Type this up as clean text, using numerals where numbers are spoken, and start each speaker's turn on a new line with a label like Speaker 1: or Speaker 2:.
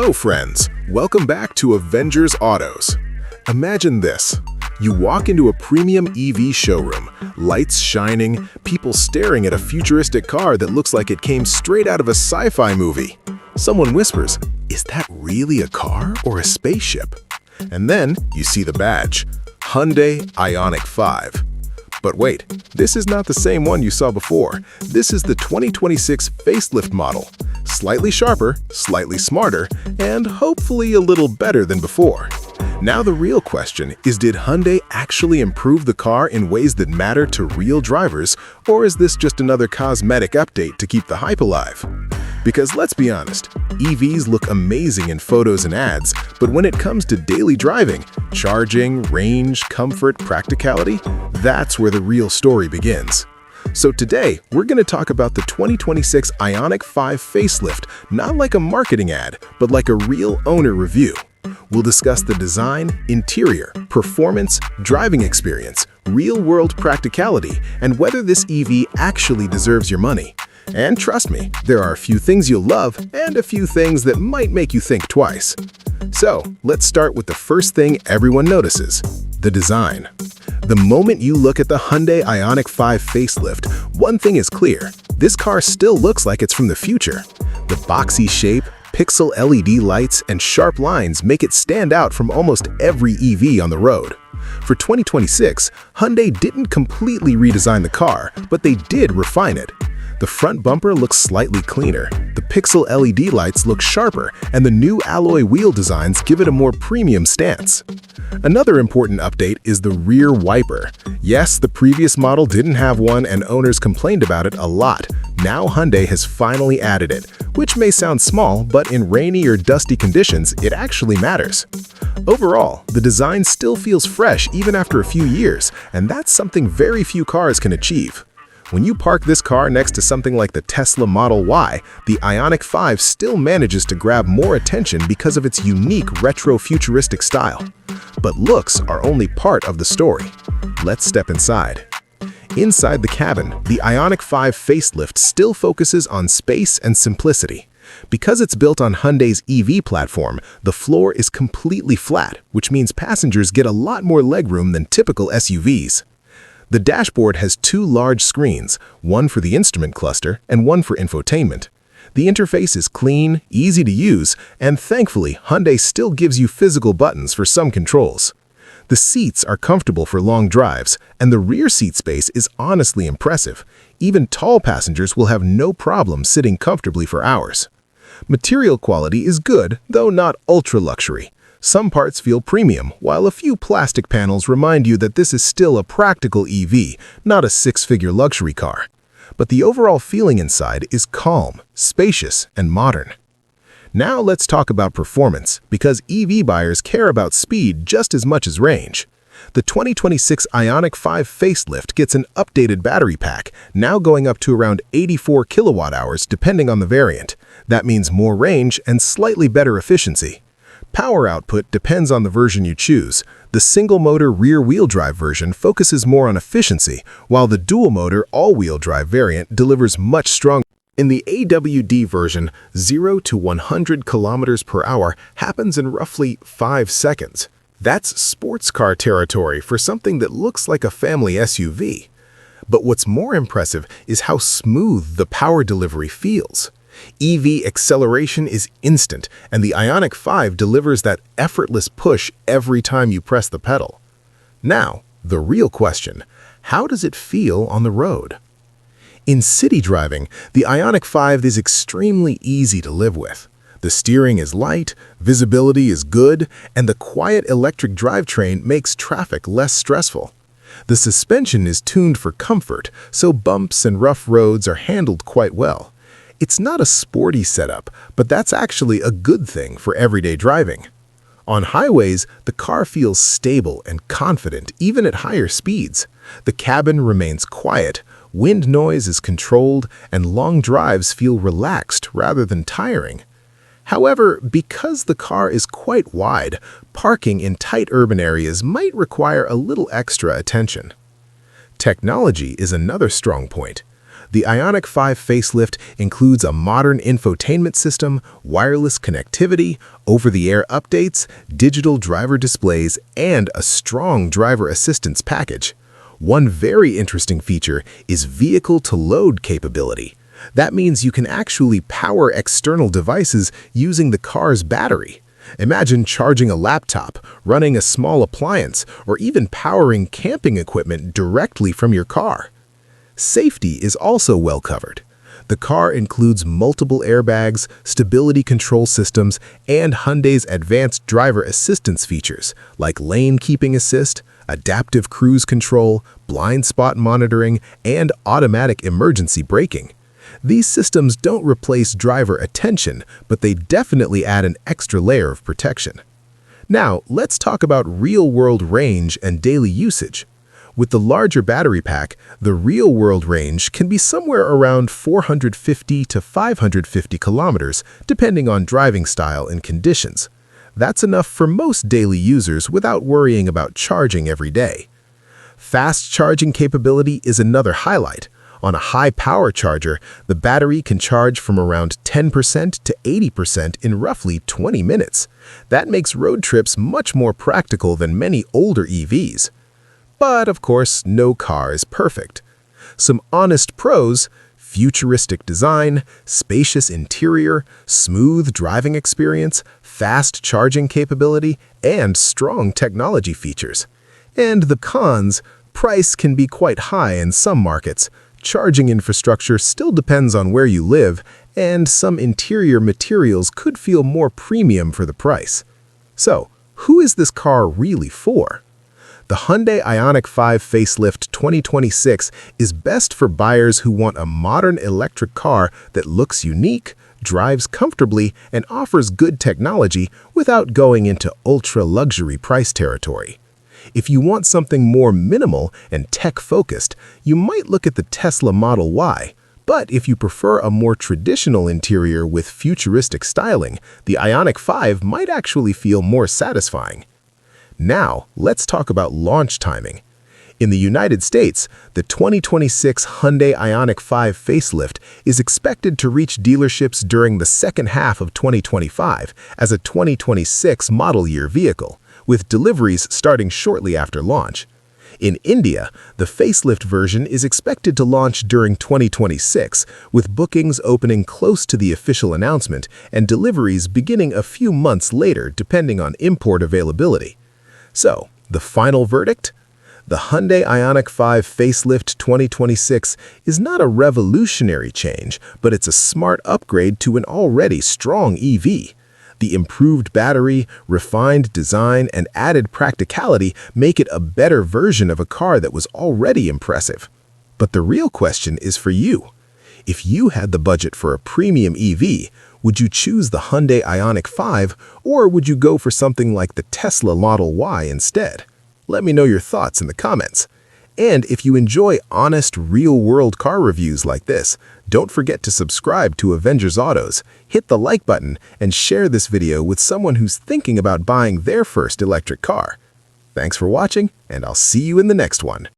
Speaker 1: Hello friends, welcome back to Avengers Autos. Imagine this. You walk into a premium EV showroom, lights shining, people staring at a futuristic car that looks like it came straight out of a sci-fi movie. Someone whispers, "Is that really a car or a spaceship?" And then you see the badge, Hyundai Ioniq 5. But wait, this is not the same one you saw before. This is the 2026 facelift model. Slightly sharper, slightly smarter, and hopefully a little better than before. Now the real question is, did Hyundai actually improve the car in ways that matter to real drivers, or is this just another cosmetic update to keep the hype alive? Because let's be honest, EVs look amazing in photos and ads, but when it comes to daily driving, charging, range, comfort, practicality, that's where the real story begins. So today, we're going to talk about the 2026 Ioniq 5 facelift, not like a marketing ad, but like a real owner review. We'll discuss the design, interior, performance, driving experience, real-world practicality, and whether this EV actually deserves your money. And trust me, there are a few things you'll love and a few things that might make you think twice. So, let's start with the first thing everyone notices, the design. The moment you look at the Hyundai Ioniq 5 facelift, one thing is clear. This car still looks like it's from the future. The boxy shape, pixel LED lights, and sharp lines make it stand out from almost every EV on the road. For 2026, Hyundai didn't completely redesign the car, but they did refine it. The front bumper looks slightly cleaner, the pixel LED lights look sharper, and the new alloy wheel designs give it a more premium stance. Another important update is the rear wiper. Yes, the previous model didn't have one and owners complained about it a lot. Now Hyundai has finally added it, which may sound small, but in rainy or dusty conditions, it actually matters. Overall, the design still feels fresh even after a few years, and that's something very few cars can achieve. When you park this car next to something like the Tesla Model Y, the Ioniq 5 still manages to grab more attention because of its unique retro-futuristic style. But looks are only part of the story. Let's step inside. Inside the cabin, the Ioniq 5 facelift still focuses on space and simplicity. Because it's built on Hyundai's EV platform, the floor is completely flat, which means passengers get a lot more legroom than typical SUVs. The dashboard has two large screens, one for the instrument cluster and one for infotainment. The interface is clean, easy to use, and thankfully, Hyundai still gives you physical buttons for some controls. The seats are comfortable for long drives, and the rear seat space is honestly impressive. Even tall passengers will have no problem sitting comfortably for hours. Material quality is good, though not ultra-luxury. Some parts feel premium, while a few plastic panels remind you that this is still a practical EV, not a six-figure luxury car. But the overall feeling inside is calm, spacious, and modern. Now let's talk about performance, because EV buyers care about speed just as much as range. The 2026 Ioniq 5 facelift gets an updated battery pack, now going up to around 84 kilowatt-hours depending on the variant. That means more range and slightly better efficiency. Power output depends on the version you choose. The single-motor rear-wheel drive version focuses more on efficiency, while the dual-motor all-wheel drive variant delivers much stronger. In the AWD version, 0 to 100 kilometers per hour happens in roughly 5 seconds. That's sports car territory for something that looks like a family SUV. But what's more impressive is how smooth the power delivery feels. EV acceleration is instant, and the Ioniq 5 delivers that effortless push every time you press the pedal. Now, the real question, how does it feel on the road? In city driving, the Ioniq 5 is extremely easy to live with. The steering is light, visibility is good, and the quiet electric drivetrain makes traffic less stressful. The suspension is tuned for comfort, so bumps and rough roads are handled quite well. It's not a sporty setup, but that's actually a good thing for everyday driving. On highways, the car feels stable and confident even at higher speeds. The cabin remains quiet, wind noise is controlled, and long drives feel relaxed rather than tiring. However, because the car is quite wide, parking in tight urban areas might require a little extra attention. Technology is another strong point. The Ioniq 5 facelift includes a modern infotainment system, wireless connectivity, over-the-air updates, digital driver displays, and a strong driver assistance package. One very interesting feature is vehicle-to-load capability. That means you can actually power external devices using the car's battery. Imagine charging a laptop, running a small appliance, or even powering camping equipment directly from your car. Safety is also well covered. The car includes multiple airbags, stability control systems, and Hyundai's advanced driver assistance features like lane keeping assist, adaptive cruise control, blind spot monitoring, and automatic emergency braking. These systems don't replace driver attention, but they definitely add an extra layer of protection. Now, let's talk about real-world range and daily usage. With the larger battery pack, the real-world range can be somewhere around 450 to 550 kilometers, depending on driving style and conditions. That's enough for most daily users without worrying about charging every day. Fast charging capability is another highlight. On a high-power charger, the battery can charge from around 10% to 80% in roughly 20 minutes. That makes road trips much more practical than many older EVs. But, of course, no car is perfect. Some honest pros: futuristic design, spacious interior, smooth driving experience, fast charging capability, and strong technology features. And the cons: price can be quite high in some markets, charging infrastructure still depends on where you live, and some interior materials could feel more premium for the price. So, who is this car really for? The Hyundai Ioniq 5 Facelift 2026 is best for buyers who want a modern electric car that looks unique, drives comfortably, and offers good technology without going into ultra-luxury price territory. If you want something more minimal and tech-focused, you might look at the Tesla Model Y. But if you prefer a more traditional interior with futuristic styling, the Ioniq 5 might actually feel more satisfying. Now, let's talk about launch timing. In the United States, the 2026 Hyundai Ioniq 5 facelift is expected to reach dealerships during the second half of 2025 as a 2026 model year vehicle, with deliveries starting shortly after launch. In India, the facelift version is expected to launch during 2026, with bookings opening close to the official announcement and deliveries beginning a few months later depending on import availability. So, the final verdict? The Hyundai Ioniq 5 Facelift 2026 is not a revolutionary change, but it's a smart upgrade to an already strong EV. The improved battery, refined design, and added practicality make it a better version of a car that was already impressive. But the real question is for you. If you had the budget for a premium EV, would you choose the Hyundai Ioniq 5, or would you go for something like the Tesla Model Y instead? Let me know your thoughts in the comments. And if you enjoy honest, real-world car reviews like this, don't forget to subscribe to Avengers Autos, hit the like button, and share this video with someone who's thinking about buying their first electric car. Thanks for watching, and I'll see you in the next one.